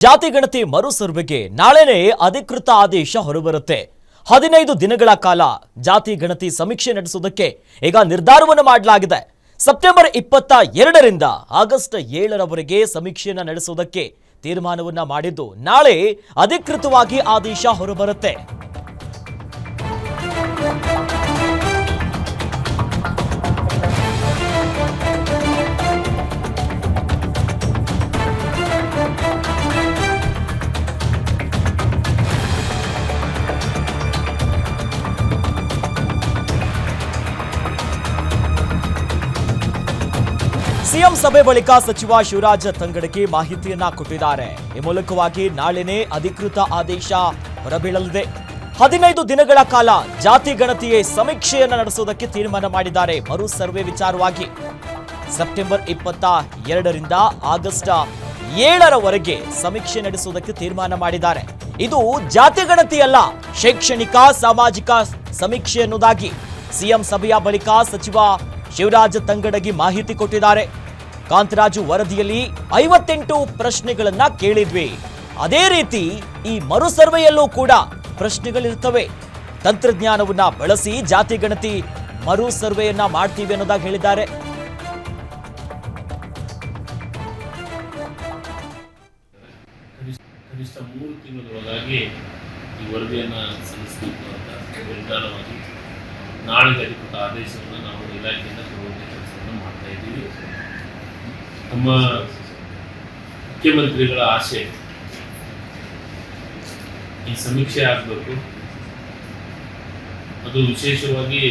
ಜಾತಿ ಗಣತಿ ಮರು ಸರ್ವೆಗೆ ನಾಳೆನೇ ಅಧಿಕೃತ ಆದೇಶ ಹೊರಬರುತ್ತೆ. 15 ದಿನಗಳ ಕಾಲ ಜಾತಿ ಗಣತಿ ಸಮೀಕ್ಷೆ ನಡೆಸುವುದಕ್ಕೆ ಈಗ ನಿರ್ಧಾರವನ್ನು ಮಾಡಲಾಗಿದೆ. ಸೆಪ್ಟೆಂಬರ್ 22ರಿಂದ ಆಗಸ್ಟ್ 7ರವರೆಗೆ ಸಮೀಕ್ಷೆಯನ್ನು ನಡೆಸುವುದಕ್ಕೆ ತೀರ್ಮಾನವನ್ನ ಮಾಡಿದ್ದು ನಾಳೆ ಅಧಿಕೃತವಾಗಿ ಆದೇಶ ಹೊರಬರುತ್ತೆ. ಸಿಎಂ ಸಭೆ ಬಳಿಕ ಸಚಿವ ಶಿವರಾಜ ತಂಗಡಗಿ ಮಾಹಿತಿಯನ್ನ ಕೊಟ್ಟಿದ್ದಾರೆ. ಈ ಮೂಲಕವಾಗಿ ನಾಳೆನೇ ಅಧಿಕೃತ ಆದೇಶ ಹೊರಬೀಳಲಿದೆ. 15 ದಿನಗಳ ಕಾಲ ಜಾತಿ ಗಣತಿಯ ಸಮೀಕ್ಷೆಯನ್ನು ನಡೆಸುವುದಕ್ಕೆ ತೀರ್ಮಾನ ಮಾಡಿದ್ದಾರೆ. ಮರು ಸರ್ವೆ ವಿಚಾರವಾಗಿ ಸೆಪ್ಟೆಂಬರ್ 22ರಿಂದ ಆಗಸ್ಟ್ 7ರವರೆಗೆ ಸಮೀಕ್ಷೆ ನಡೆಸುವುದಕ್ಕೆ ತೀರ್ಮಾನ ಮಾಡಿದ್ದಾರೆ. ಇದು ಜಾತಿ ಗಣತಿಯಲ್ಲ, ಶೈಕ್ಷಣಿಕ ಸಾಮಾಜಿಕ ಸಮೀಕ್ಷೆ ಎನ್ನುವುದಾಗಿ ಸಿಎಂ ಸಭೆಯ ಬಳಿಕ ಸಚಿವ ಶಿವರಾಜ ತಂಗಡಗಿ ಮಾಹಿತಿ ಕೊಟ್ಟಿದ್ದಾರೆ. ಕಾಂತರಾಜು ವರದಿಯಲ್ಲಿ 58 ಪ್ರಶ್ನೆಗಳನ್ನ ಕೇಳಿದ್ವಿ. ಅದೇ ರೀತಿ ಈ ಮರು ಸರ್ವೆಯಲ್ಲೂ ಕೂಡ ಪ್ರಶ್ನೆಗಳಿರ್ತವೆ. ತಂತ್ರಜ್ಞಾನವನ್ನ ಬಳಸಿ ಜಾತಿ ಗಣತಿ ಮರು ಸರ್ವೆಯನ್ನ ಮಾಡ್ತೀವಿ ಅನ್ನೋದಾಗಿ ಹೇಳಿದ್ದಾರೆ. ಕನಿಷ್ಠ 3 ತಿಂಗಳೊಳಗಾಗಿ ಈ ವರದಿಯನ್ನು ಸಲ್ಲಿಸಬೇಕು ಅಂತ ನಿರ್ಧಾರವಾಗಿ ನಾಳೆ ಅಧಿಕೃತ ಆದೇಶವನ್ನು ನಾವು ಇಲಾಖೆಯಿಂದ ಕೊಡುವಂಥ ಕೆಲಸವನ್ನು ಮಾಡ್ತಾ ಇದ್ದೀವಿ. ನಮ್ಮ ಮುಖ್ಯಮಂತ್ರಿಗಳ ಆಸೆ ಈ ಸಮೀಕ್ಷೆ ಆಗಬೇಕು. ಅದು ವಿಶೇಷವಾಗಿ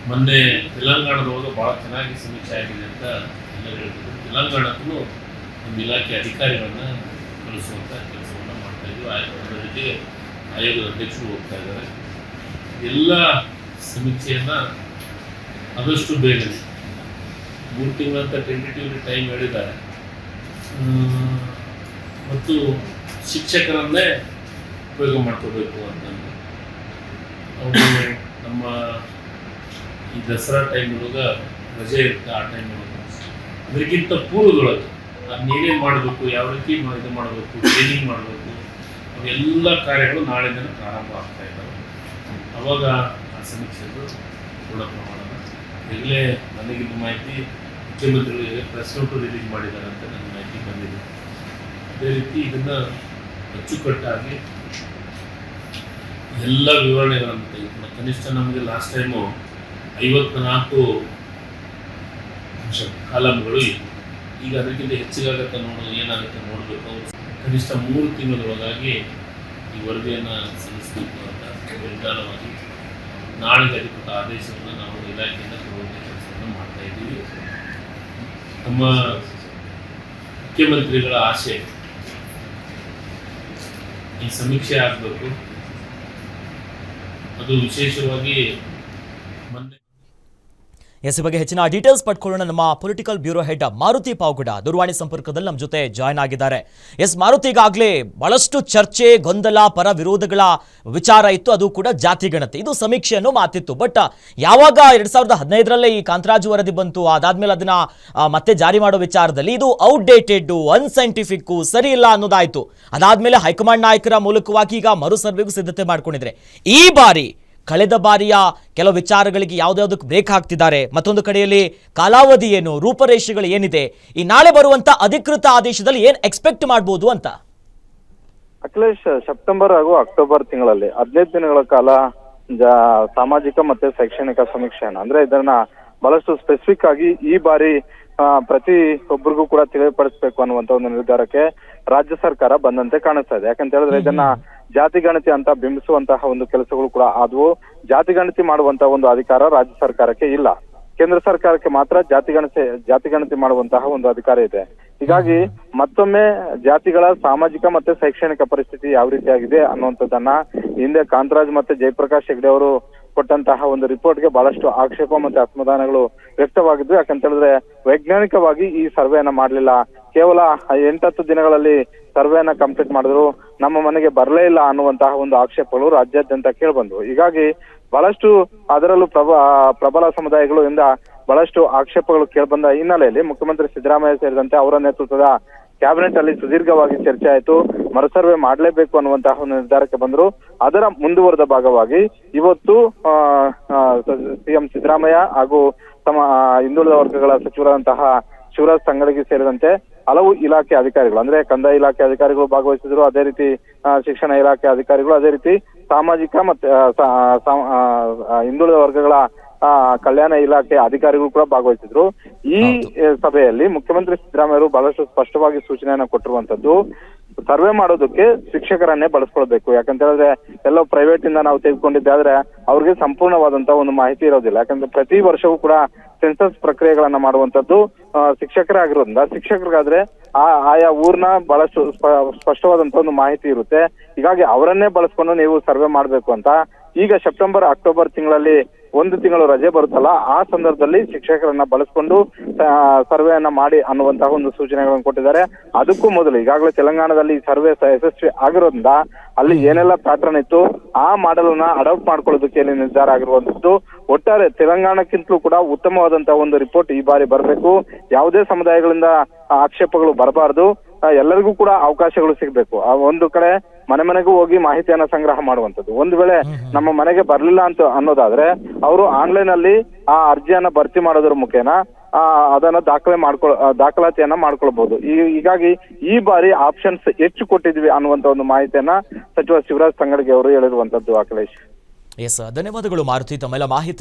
ಮೊನ್ನೆ ತೆಲಂಗಾಣದೊಳಗೆ ಭಾಳ ಚೆನ್ನಾಗಿ ಸಮೀಕ್ಷೆ ಆಗಿದೆ ಅಂತ ಎಲ್ಲ ಹೇಳ್ತಿದ್ರು. ತೆಲಂಗಾಣಕ್ಕೂ ನಮ್ಮ ಇಲಾಖೆ ಅಧಿಕಾರಿಗಳನ್ನ ಕಳಿಸುವಂಥ ಕೆಲಸವನ್ನು ಮಾಡ್ತಾ ಇದ್ದೀವಿ. ಅದರ ಜೊತೆಗೆ ಆಯೋಗದ ಅಧ್ಯಕ್ಷರು ಹೋಗ್ತಾ ಇದ್ದಾರೆ. ಎಲ್ಲ ಸಮೀಕ್ಷೆಯನ್ನು ಆದಷ್ಟು ಬೇಗನೆ 3 ತಿಂಗಳಂತ ಟೆಂಟೇಟಿವ್ಲಿ ಟೈಮ್ ಹೇಳಿದ್ದಾರೆ. ಮತ್ತು ಶಿಕ್ಷಕರನ್ನೇ ಉಪಯೋಗ ಮಾಡ್ಕೋಬೇಕು ಅಂತಂದು ಅವರು ನಮ್ಮ ಈ ದಸರಾ ಟೈಮ್ ಒಳಗೆ ರಜೆ ಇರುತ್ತೆ. ಆ ಟೈಮ್ ಒಳಗೆ ಅದಕ್ಕಿಂತ ಪೂರ್ವದೊಳಗೆ ಅದನ್ನ ಏನೇನು ಮಾಡಬೇಕು, ಯಾವ ರೀತಿ ಇದು ಮಾಡಬೇಕು, ಟ್ರೈನಿಂಗ್ ಮಾಡಬೇಕು, ಅವೆಲ್ಲ ಕಾರ್ಯಗಳು ನಾಳೆಯಿಂದ ಪ್ರಾರಂಭ ಆಗ್ತಾ ಇದ್ದಾವೆ. ಅವಾಗ ಆ ಸಮೀಕ್ಷೆಗಳು ಕೂಡ ಪ್ರಮಾಣ ಈಗಲೇ ನನಗಿದ್ದು ಮಾಹಿತಿ ಮುಖ್ಯಮಂತ್ರಿಗಳಿಗೆ ಪ್ರೆಸ್ ನೋಟು ರಿಲೀಸ್ ಮಾಡಿದ್ದಾರೆ ಅಂತ ನನ್ನ ಮಾಹಿತಿ ಬಂದಿದೆ. ಅದೇ ರೀತಿ ಇದನ್ನು ಅಚ್ಚುಕಟ್ಟಾಗಿ ಎಲ್ಲ ವಿವರಣೆಗಳನ್ನು ತೆಗೆದುಕೊಂಡು ಕನಿಷ್ಠ ನಮಗೆ ಲಾಸ್ಟ್ ಟೈಮು 54 ಕಾಲಮ್ಗಳು ಇತ್ತು. ಈಗ ಅದಕ್ಕಿಂತ ಹೆಚ್ಚಿಗಾಗತ್ತೆ, ಏನಾಗುತ್ತೆ ನೋಡಬೇಕು. ಕನಿಷ್ಠ 3 ತಿಂಗಳೊಳಗಾಗಿ ಈ ವರದಿಯನ್ನು ಸಲ್ಲಿಸಬೇಕು ಅಂತ ನಿರ್ಧಾರವಾಗಿ ನಾಳೆ ಅಧಿಕೃತ ಆದೇಶವನ್ನು ನಾವು ಇಲಾಖೆಯಿಂದ ಕೊಡುವಂಥ ಕೆಲಸವನ್ನು ಮಾಡ್ತಾ ಇದ್ದೀವಿ. ನಮ್ಮ ಮುಖ್ಯಮಂತ್ರಿಗಳ ಆಸೆ ಈ ಸಮೀಕ್ಷೆ ಆಗಬೇಕು. ಅದು ವಿಶೇಷವಾಗಿ ಮೊನ್ನೆ ಈ ಬಗ್ಗೆ ಹೆಚ್ಚಿನ ಡೀಟೇಲ್ಸ್ ಪಡ್ಕೊಳ್ಳೋಣ. ನಮ್ಮ political bureau head Maruti Pavagada ದೂರವಾಣಿ ಸಂಪರ್ಕದಲ್ಲಿ ನಮ್ಮ ಜೊತೆ ಜಾಯ್ನ್ ಆಗಿದ್ದಾರೆ. ಮಾರುತಿ, ಈಗಾಗಲೇ ಬಹಳಷ್ಟು ಚರ್ಚೆ, ಗೊಂದಲ, ಪರ ವಿರೋಧಗಳ ವಿಚಾರ ಇತ್ತು. ಅದು ಕೂಡ ಜಾತಿ ಗಣತಿ, ಇದು ಸಮೀಕ್ಷೆಯನ್ನು ಮಾತಿತ್ತು. ಬಟ್ ಯಾವಾಗ 2015ರಲ್ಲೇ ಈ ಕಾಂತರಾಜು ವರದಿ ಬಂತು, ಅದಾದ್ಮೇಲೆ ಅದನ್ನ ಮತ್ತೆ ಜಾರಿ ಮಾಡೋ ವಿಚಾರದಲ್ಲಿ ಇದು ಔಟ್ಡೇಟೆಡ್, ಅನ್ಸೈಂಟಿಫಿಕ್, ಸರಿ ಇಲ್ಲ ಅನ್ನೋದಾಯ್ತು. ಅದಾದ್ಮೇಲೆ ಹೈಕಮಾಂಡ್ ನಾಯಕರ ಮೂಲಕವಾಗಿ ಈಗ ಮರು ಸರ್ವೆಗೂ ಸಿದ್ಧತೆ ಮಾಡ್ಕೊಂಡಿದ್ರೆ ಈ ಬಾರಿ ಕಳೆದ ಬಾರಿಯ ಕೆಲವು ವಿಚಾರಗಳಿಗೆ ಯಾವುದ್ಯಾವುದಕ್ಕೆ ಬ್ರೇಕ್ ಹಾಕ್ತಿದ್ದಾರೆ. ಮತ್ತೊಂದು ಕಡೆಯಲ್ಲಿ ಕಾಲಾವಧಿ ಏನು, ರೂಪರೇಷೆಗಳು ಏನಿದೆ, ಈ ನಾಳೆ ಬರುವಂತ ಅಧಿಕೃತ ಆದೇಶದಲ್ಲಿ ಏನ್ ಎಕ್ಸ್ಪೆಕ್ಟ್ ಮಾಡಬಹುದು ಅಂತ? ಅಖಿಲೇಶ್, ಸೆಪ್ಟೆಂಬರ್ ಹಾಗೂ ಅಕ್ಟೋಬರ್ ತಿಂಗಳಲ್ಲಿ 15 ದಿನಗಳ ಕಾಲ ಸಾಮಾಜಿಕ ಮತ್ತೆ ಶೈಕ್ಷಣಿಕ ಸಮೀಕ್ಷೆಯನ್ನು, ಅಂದ್ರೆ ಇದನ್ನ ಬಹಳಷ್ಟು ಸ್ಪೆಸಿಫಿಕ್ ಆಗಿ ಈ ಬಾರಿ ಪ್ರತಿ ಒಬ್ಬರಿಗೂ ಕೂಡ ತಿಳಿಪಡಿಸಬೇಕು ಅನ್ನುವಂತ ಒಂದು ನಿರ್ಧಾರಕ್ಕೆ ರಾಜ್ಯ ಸರ್ಕಾರ ಬಂದಂತೆ ಕಾಣಿಸ್ತಾ ಇದೆ. ಯಾಕಂತ ಹೇಳಿದ್ರೆ ಇದನ್ನ ಜಾತಿ ಗಣತಿ ಅಂತ ಬಿಂಬಿಸುವಂತಹ ಒಂದು ಕೆಲಸಗಳು ಕೂಡ ಆದವು. ಜಾತಿ ಗಣತಿ ಮಾಡುವಂತಹ ಒಂದು ಅಧಿಕಾರ ರಾಜ್ಯ ಸರ್ಕಾರಕ್ಕೆ ಇಲ್ಲ. ಕೇಂದ್ರ ಸರ್ಕಾರಕ್ಕೆ ಮಾತ್ರ ಜಾತಿ ಗಣತಿ ಮಾಡುವಂತಹ ಒಂದು ಅಧಿಕಾರ ಇದೆ. ಹೀಗಾಗಿ ಮತ್ತೊಮ್ಮೆ ಜಾತಿಗಳ ಸಾಮಾಜಿಕ ಮತ್ತೆ ಶೈಕ್ಷಣಿಕ ಪರಿಸ್ಥಿತಿ ಯಾವ ರೀತಿಯಾಗಿದೆ ಅನ್ನುವಂಥದ್ದನ್ನ ಹಿಂದೆ ಕಾಂತರಾಜ್ ಮತ್ತೆ ಜಯಪ್ರಕಾಶ್ ಹೆಗ್ಡೆ ಅವರು ಕೊಟ್ಟಂತಹ ಒಂದು ರಿಪೋರ್ಟ್ಗೆ ಬಹಳಷ್ಟು ಆಕ್ಷೇಪ ಮತ್ತೆ ಅಸಮಾಧಾನಗಳು ವ್ಯಕ್ತವಾಗಿದ್ವು. ಯಾಕಂತ ಹೇಳಿದ್ರೆ ವೈಜ್ಞಾನಿಕವಾಗಿ ಈ ಸರ್ವೆಯನ್ನ ಮಾಡಲಿಲ್ಲ. ಕೇವಲ 8-10 ದಿನಗಳಲ್ಲಿ ಸರ್ವೆಯನ್ನ ಕಂಪ್ಲೀಟ್ ಮಾಡಿದ್ರು, ನಮ್ಮ ಮನೆಗೆ ಬರಲೇ ಇಲ್ಲ ಅನ್ನುವಂತಹ ಒಂದು ಆಕ್ಷೇಪಗಳು ರಾಜ್ಯಾದ್ಯಂತ ಕೇಳಿಬಂದ್ವು. ಹೀಗಾಗಿ ಬಹಳಷ್ಟು ಅದರಲ್ಲೂ ಪ್ರಬಲ ಸಮುದಾಯಗಳು ಇಂದ ಬಹಳಷ್ಟು ಆಕ್ಷೇಪಗಳು ಕೇಳಿಬಂದ ಹಿನ್ನೆಲೆಯಲ್ಲಿ ಮುಖ್ಯಮಂತ್ರಿ ಸಿದ್ದರಾಮಯ್ಯ ಸೇರಿದಂತೆ ಅವರ ನೇತೃತ್ವದ ಕ್ಯಾಬಿನೆಟ್ ಅಲ್ಲಿ ಸುದೀರ್ಘವಾಗಿ ಚರ್ಚೆ ಆಯಿತು. ಮರುಸರ್ವೆ ಮಾಡಲೇಬೇಕು ಅನ್ನುವಂತಹ ಒಂದು ನಿರ್ಧಾರಕ್ಕೆ ಬಂದರು. ಅದರ ಮುಂದುವರೆದ ಭಾಗವಾಗಿ ಇವತ್ತು ಸಿಎಂ ಸಿದ್ದರಾಮಯ್ಯ ಹಾಗೂ ಹಿಂದುಳಿದ ವರ್ಗಗಳ ಸಚಿವರಾದಂತಹ ಶಿವರಾಜ್ ತಂಗಡಗಿ ಸೇರಿದಂತೆ ಹಲವು ಇಲಾಖೆ ಅಧಿಕಾರಿಗಳು, ಅಂದ್ರೆ ಕಂದಾಯ ಇಲಾಖೆ ಅಧಿಕಾರಿಗಳು ಭಾಗವಹಿಸಿದ್ರು, ಅದೇ ರೀತಿ ಶಿಕ್ಷಣ ಇಲಾಖೆ ಅಧಿಕಾರಿಗಳು, ಅದೇ ರೀತಿ ಸಾಮಾಜಿಕ ಮತ್ತೆ ಹಿಂದುಳಿದ ವರ್ಗಗಳ ಕಲ್ಯಾಣ ಇಲಾಖೆ ಅಧಿಕಾರಿಗಳು ಕೂಡ ಭಾಗವಹಿಸಿದ್ರು. ಈ ಸಭೆಯಲ್ಲಿ ಮುಖ್ಯಮಂತ್ರಿ ಸಿದ್ದರಾಮಯ್ಯರು ಬಹಳಷ್ಟು ಸ್ಪಷ್ಟವಾಗಿ ಸೂಚನೆಯನ್ನ ಕೊಟ್ಟಿರುವಂತದ್ದು, ಸರ್ವೆ ಮಾಡೋದಕ್ಕೆ ಶಿಕ್ಷಕರನ್ನೇ ಬಳಸ್ಕೊಳ್ಬೇಕು. ಯಾಕಂತ ಹೇಳಿದ್ರೆ ಎಲ್ಲೋ ಪ್ರೈವೇಟ್ ಇಂದ ನಾವು ತೆಗೆದುಕೊಂಡಿದ್ದೆ ಆದ್ರೆ ಅವ್ರಿಗೆ ಸಂಪೂರ್ಣವಾದಂತಹ ಒಂದು ಮಾಹಿತಿ ಇರೋದಿಲ್ಲ. ಯಾಕಂದ್ರೆ ಪ್ರತಿ ವರ್ಷವೂ ಕೂಡ ಸೆನ್ಸಸ್ ಪ್ರಕ್ರಿಯೆಗಳನ್ನ ಮಾಡುವಂತದ್ದು ಶಿಕ್ಷಕರೇ ಆಗಿರೋದ್ರಿಂದ ಶಿಕ್ಷಕರಿಗಾದ್ರೆ ಆಯಾ ಊರ್ನ ಬಹಳಷ್ಟು ಸ್ಪಷ್ಟವಾದಂತಹ ಒಂದು ಮಾಹಿತಿ ಇರುತ್ತೆ. ಹೀಗಾಗಿ ಅವರನ್ನೇ ಬಳಸ್ಕೊಂಡು ನೀವು ಸರ್ವೆ ಮಾಡ್ಬೇಕು ಅಂತ ಈಗ ಸೆಪ್ಟೆಂಬರ್ ಅಕ್ಟೋಬರ್ ತಿಂಗಳಲ್ಲಿ 1 ತಿಂಗಳು ರಜೆ ಬರುತ್ತಲ್ಲ, ಆ ಸಂದರ್ಭದಲ್ಲಿ ಶಿಕ್ಷಕರನ್ನ ಬಳಸ್ಕೊಂಡು ಸರ್ವೆಯನ್ನ ಮಾಡಿ ಅನ್ನುವಂತಹ ಒಂದು ಸೂಚನೆಗಳನ್ನು ಕೊಟ್ಟಿದ್ದಾರೆ. ಅದಕ್ಕೂ ಮೊದಲು ಈಗಾಗಲೇ ತೆಲಂಗಾಣದಲ್ಲಿ ಸರ್ವೆ ಯಶಸ್ವಿ ಆಗಿರೋದ್ರಿಂದ ಅಲ್ಲಿ ಏನೆಲ್ಲ ಪ್ಯಾಟರ್ನ್ ಇತ್ತು ಆ ಮಾಡೆಲ್ ಅನ್ನ ಅಡಾಪ್ಟ್ ಮಾಡ್ಕೊಳ್ಳೋದಕ್ಕೆ ಇಲ್ಲಿ ನಿರ್ಧಾರ ಆಗಿರುವಂತದ್ದು. ಒಟ್ಟಾರೆ ತೆಲಂಗಾಣಕ್ಕಿಂತಲೂ ಕೂಡ ಉತ್ತಮವಾದಂತಹ ಒಂದು ರಿಪೋರ್ಟ್ ಈ ಬಾರಿ ಬರಬೇಕು. ಯಾವುದೇ ಸಮುದಾಯಗಳಿಂದ ಆಕ್ಷೇಪಗಳು ಬರಬಾರದು, ಎಲ್ಲರಿಗೂ ಕೂಡ ಅವಕಾಶಗಳು ಸಿಗ್ಬೇಕು. ಒಂದು ಕಡೆ ಮನೆಗೂ ಹೋಗಿ ಮಾಹಿತಿಯನ್ನ ಸಂಗ್ರಹ ಮಾಡುವಂತದ್ದು. ಒಂದು ವೇಳೆ ನಮ್ಮ ಮನೆಗೆ ಬರ್ಲಿಲ್ಲ ಅಂತ ಅನ್ನೋದಾದ್ರೆ ಅವರು ಆನ್ಲೈನ್ ಅಲ್ಲಿ ಆ ಅರ್ಜಿಯನ್ನ ಭರ್ತಿ ಮಾಡೋದ್ರ ಮುಖೇನ ಅದನ್ನ ದಾಖಲಾತಿಯನ್ನ ಮಾಡ್ಕೊಳ್ಬಹುದು. ಹೀಗಾಗಿ ಈ ಬಾರಿ ಆಪ್ಷನ್ಸ್ ಹೆಚ್ಚು ಕೊಟ್ಟಿದ್ವಿ ಅನ್ನುವಂತ ಒಂದು ಮಾಹಿತಿಯನ್ನ ಸಚಿವ ಶಿವರಾಜ್ ತಂಗಡಗಿ ಅವರು ಹೇಳಿರುವಂತದ್ದು. ಅಖಿಲೇಶ್, ಧನ್ಯವಾದಗಳು ಮಾರುತಿ, ತಮ್ಮೆಲ್ಲ ಮಾಹಿತಿ